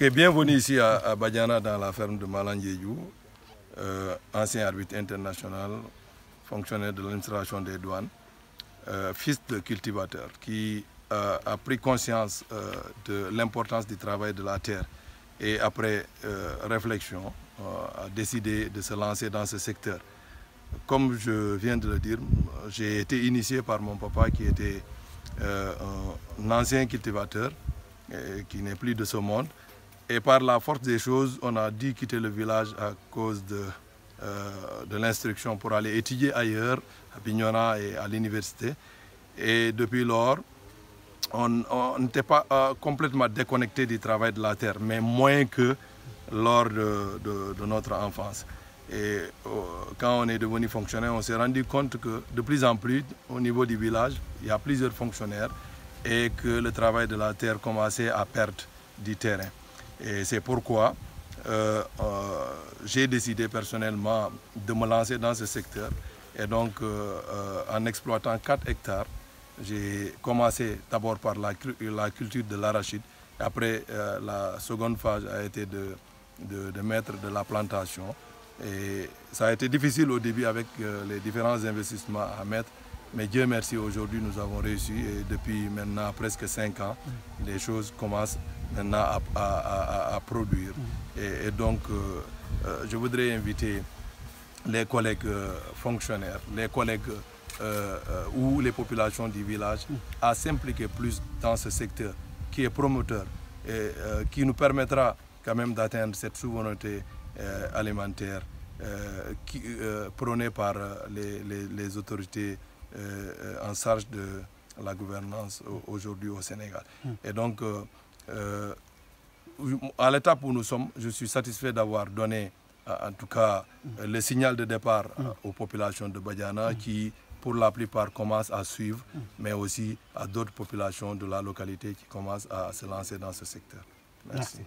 Bienvenue ici à Badiana dans la ferme de Malandiédiou, ancien arbitre international, fonctionnaire de l'administration des douanes, fils de cultivateur qui a pris conscience de l'importance du travail de la terre et après réflexion a décidé de se lancer dans ce secteur. Comme je viens de le dire, j'ai été initié par mon papa qui était un ancien cultivateur qui n'est plus de ce monde. Et par la force des choses, on a dû quitter le village à cause de l'instruction pour aller étudier ailleurs, à Bignona et à l'université. Et depuis lors, on n'était pas complètement déconnecté du travail de la terre, mais moins que lors de notre enfance. Et quand on est devenu fonctionnaire, on s'est rendu compte que de plus en plus, au niveau du village, il y a plusieurs fonctionnaires et que le travail de la terre commençait à perdre du terrain. Et c'est pourquoi j'ai décidé personnellement de me lancer dans ce secteur. Et donc, en exploitant 4 hectares, j'ai commencé d'abord par la culture de l'arachide. Après, la seconde phase a été de mettre de la plantation. Et ça a été difficile au début avec les différents investissements à mettre. Mais Dieu merci, aujourd'hui nous avons réussi et depuis maintenant presque 5 ans, les choses commencent maintenant à produire. Et donc, je voudrais inviter les collègues fonctionnaires, les collègues ou les populations du village à s'impliquer plus dans ce secteur qui est promoteur et qui nous permettra quand même d'atteindre cette souveraineté alimentaire prônée par les autorités en charge de la gouvernance aujourd'hui au Sénégal. Et donc, à l'étape où nous sommes, je suis satisfait d'avoir donné en tout cas le signal de départ aux populations de Badiana qui, pour la plupart, commencent à suivre, mais aussi à d'autres populations de la localité qui commencent à se lancer dans ce secteur. Merci.